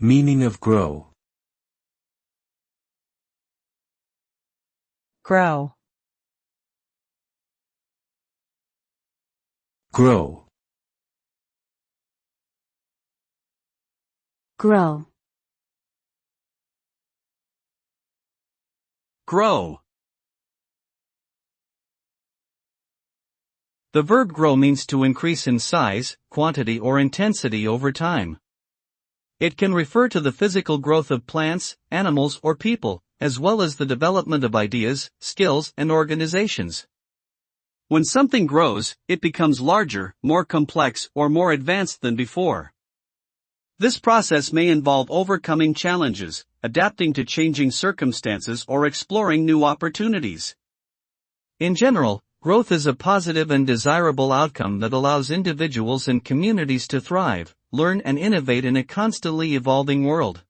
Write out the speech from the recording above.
Meaning of grow. Grow. Grow. Grow. Grow. The verb grow means to increase in size, quantity or intensity over time. It can refer to the physical growth of plants, animals or people, as well as the development of ideas, skills and organizations. When something grows, it becomes larger, more complex or more advanced than before. This process may involve overcoming challenges, adapting to changing circumstances or exploring new opportunities. In general, growth is a positive and desirable outcome that allows individuals and communities to thrive, learn and innovate in a constantly evolving world.